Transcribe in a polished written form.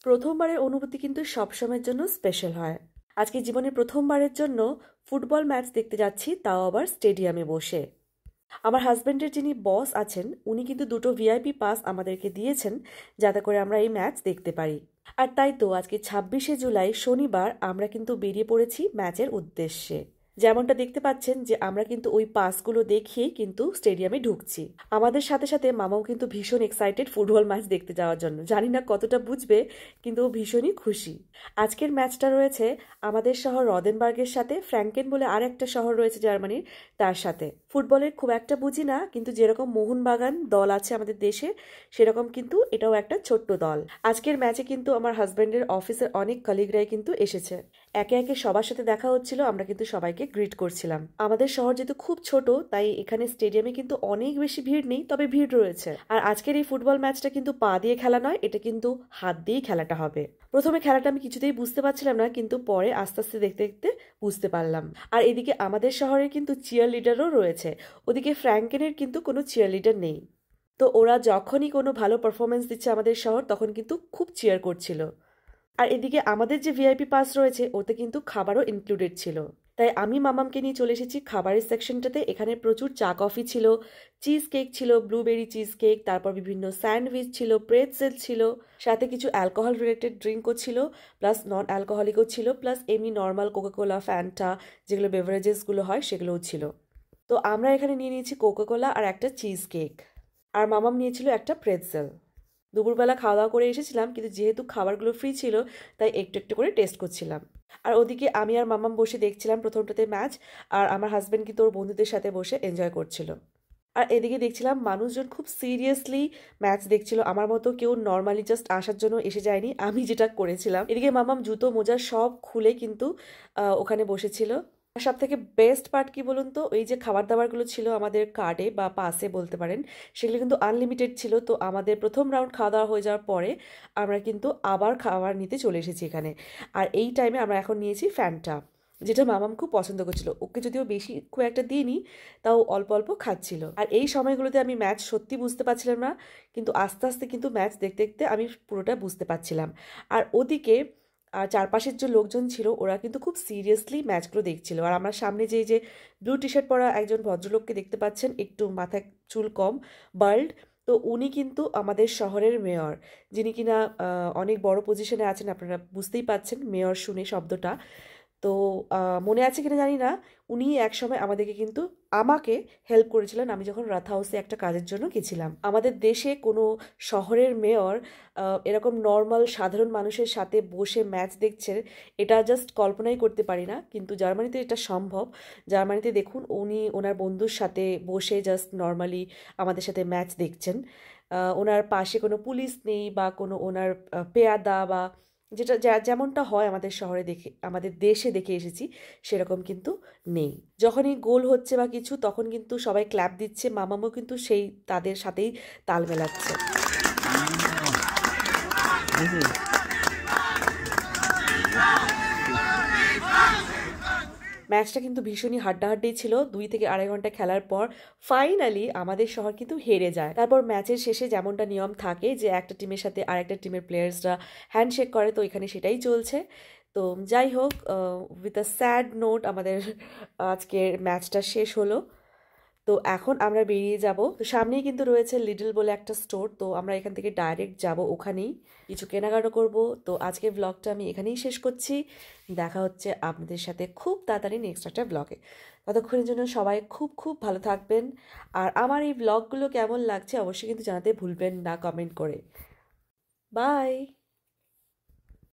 প্রথমবারের অনুভূতি কিন্তু সবসময়ের জন্য স্পেশাল হয়। আজকে জীবনে প্রথমবারের জন্য ফুটবল ম্যাচ দেখতে যাচ্ছি, তাও আবার স্টেডিয়ামে বসে। আমার হাজবেন্ডের যিনি বস আছেন উনি কিন্তু দুটো ভিআইপি পাস আমাদেরকে দিয়েছেন যাতে করে আমরা এই ম্যাচ দেখতে পারি। আর তাই তো আজকে ২৬শে জুলাই শনিবার আমরা কিন্তু বেরিয়ে পড়েছি ম্যাচের উদ্দেশ্যে। যেমনটা দেখতে পাচ্ছেন যে আমরা কিন্তু ওই পাসগুলো দেখিয়েই কিন্তু স্টেডিয়ামে ঢুকছি। আমাদের সাথে সাথে মামাও কিন্তু ভীষণ এক্সাইটেড ফুটবল ম্যাচ দেখতে যাওয়ার জন্য। জানি না কতটা বুঝবে, কিন্তু ও ভীষণই খুশি। আজকের ম্যাচটা রয়েছে আমাদের শহর রদেনবার্গের সাথে, ফ্র্যাঙ্কেন বলে আর একটা শহর রয়েছে জার্মানির, তার সাথে। ফুটবলের খুব একটা বুঝি না, কিন্তু যেরকম মোহনবাগান দল আছে আমাদের দেশে সেরকম কিন্তু এটাও একটা ছোট্ট দল। আজকের ম্যাচে কিন্তু আমার হাজব্যান্ডের অফিসের অনেক কলিগরাই কিন্তু এসেছে। একে একে সবার সাথে দেখা হচ্ছিল, আমরা কিন্তু সবাইকে গ্রিট করছিলাম। আমাদের শহর যেহেতু খুব ছোট, তাই এখানে স্টেডিয়ামে কিন্তু অনেক বেশি ভিড় নেই, তবে ভিড় রয়েছে। আর আজকের এই ফুটবল ম্যাচটা কিন্তু পা দিয়ে খেলা নয়, এটা কিন্তু হাত দিয়েই খেলাটা হবে। প্রথমে খেলাটা আমি কিছুতেই বুঝতে পারছিলাম না, কিন্তু পরে আস্তে আস্তে দেখতে দেখতে বুঝতে পারলাম। আর এদিকে আমাদের শহরে কিন্তু চিয়ার লিডারও রয়েছে, ওদিকে ফ্র্যাঙ্কেনের কিন্তু কোনো চিয়ার লিডার নেই। তো ওরা যখনই কোনো ভালো পারফরমেন্স দিচ্ছে আমাদের শহর, তখন কিন্তু খুব চিয়ার করছিল। আর এদিকে আমাদের যে ভিআইপি পাস রয়েছে ওতে কিন্তু খাবারও ইনক্লুডেড ছিল। তাই আমি মামামকে নিয়ে চলে এসেছি খাবারের সেকশনটাতে। এখানে প্রচুর চা কফি ছিল, চিজ কেক ছিল, ব্লুবেরি চিজ কেক, তারপর বিভিন্ন স্যান্ডউইচ ছিল, প্রেটজেল ছিল, সাথে কিছু অ্যালকোহল রিলেটেড ড্রিঙ্কও ছিল, প্লাস নন অ্যালকোহলিকও ছিল, প্লাস এমনি নর্মাল কোকাকোলা, ফ্যান্টা যেগুলো বেভারেজেসগুলো হয় সেগুলোও ছিল। তো আমরা এখানে নিয়ে নিয়েছি কোকাকোলা আর একটা চিজ কেক, আর মামাম নিয়েছিল একটা প্রেটজেল। দুপুরবেলা খাওয়া দাওয়া করে এসেছিলাম, কিন্তু যেহেতু খাবারগুলো ফ্রি ছিল তাই একটু একটু করে টেস্ট করছিলাম। আর ওদিকে আমি আর মাম্মাম বসে দেখছিলাম প্রথমটাতে ম্যাচ, আর আমার হাজব্যান্ড কিন্তু ওর বন্ধুদের সাথে বসে এনজয় করছিল। আর এদিকে দেখছিলাম মানুষজন খুব সিরিয়াসলি ম্যাচ দেখছিল, আমার মতো কেউ নর্মালি জাস্ট আসার জন্য এসে যায়নি, আমি যেটা করেছিলাম। এদিকে মাম্মাম জুতো মোজা সব খুলে কিন্তু ওখানে বসেছিল। আর সব থেকে বেস্ট পার্ট কি বলুন তো, ওই যে খাবার দাবারগুলো ছিল আমাদের কার্ডে বা পাসে বলতে পারেন, সেগুলো কিন্তু আনলিমিটেড ছিল। তো আমাদের প্রথম রাউন্ড খাওয়া দাওয়া হয়ে যাওয়ার পরে আমরা কিন্তু আবার খাবার নিতে চলে এসেছি এখানে। আর এই টাইমে আমরা এখন নিয়েছি ফ্যান্টা, যেটা মামাম খুব পছন্দ করছিল। ওকে যদিও বেশি খুব একটা দিইনি, তাও অল্প অল্প খাচ্ছিল। আর এই সময়গুলোতে আমি ম্যাচ সত্যি বুঝতে পারছিলাম না, কিন্তু আস্তে আস্তে কিন্তু ম্যাচ দেখতে দেখতে আমি পুরোটা বুঝতে পারছিলাম। আর ওদিকে আর চারপাশের যে লোকজন ছিল ওরা কিন্তু খুব সিরিয়াসলি ম্যাচগুলো দেখছিল। আর আমার সামনে যে ব্লু টি শার্ট পরা একজন ভদ্রলোককে দেখতে পাচ্ছেন, একটু মাথায় চুল কম, বার্ল্ড, তো উনি কিন্তু আমাদের শহরের মেয়র, যিনি কিনা অনেক বড় পজিশনে আছেন। আপনারা বুঝতেই পাচ্ছেন মেয়র শুনে শব্দটা। তো মনে আছে কিনা জানি না, উনি একসময় আমাদেরকে কিন্তু আমাকে হেল্প করেছিলেন আমি যখন রাথ হাউসে একটা কাজের জন্য গেছিলাম। আমাদের দেশে কোনো শহরের মেয়র এরকম নর্মাল সাধারণ মানুষের সাথে বসে ম্যাচ দেখছে, এটা জাস্ট কল্পনাই করতে পারি না, কিন্তু জার্মানিতে এটা সম্ভব। জার্মানিতে দেখুন উনি ওনার বন্ধুর সাথে বসে জাস্ট নর্মালি আমাদের সাথে ম্যাচ দেখছেন। ওনার পাশে কোনো পুলিশ নেই বা কোনো ওনার পেয়াদা বা যেটা যেমনটা হয় আমাদের শহরে দেখে, আমাদের দেশে দেখে এসেছি, সেরকম কিন্তু নেই। যখনই গোল হচ্ছে বা কিছু, তখন কিন্তু সবাই ক্ল্যাপ দিচ্ছে, মামামও কিন্তু সেই তাদের সাথেই তাল মেলাচ্ছে। ম্যাচটা কিন্তু ভীষণই হাড্ডাহাড্ডি ছিল। 2 থেকে 2.5 ঘন্টা খেলার পর ফাইনালি আমাদের শহর কিন্তু হেরে যায়। তারপর ম্যাচের শেষে যেমনটা নিয়ম থাকে যে একটা টিমের সাথে আরেকটা টিমের প্লেয়ার্সরা হ্যান্ডশেক করে, তো এখানে সেটাই চলছে। তো যাই হোক, উইথ আ স্যাড নোট আমাদের আজকের ম্যাচটা শেষ হলো। তো এখন আমরা বেরিয়ে যাব। তো সামনেই কিন্তু রয়েছে লিডল বলে একটা স্টোর, তো আমরা এখান থেকে ডাইরেক্ট যাব ওখানেই কিছু কেনাকাটা করব। তো আজকের ব্লগটা আমি এখানেই শেষ করছি। দেখা হচ্ছে আপনাদের সাথে খুব তাড়াতাড়ি নেক্সট একটা ব্লগে। ততক্ষণের জন্য সবাই খুব খুব ভালো থাকবেন। আর আমার এই ব্লগগুলো কেমন লাগছে অবশ্যই কিন্তু জানাতে ভুলবেন না কমেন্ট করে। বাই।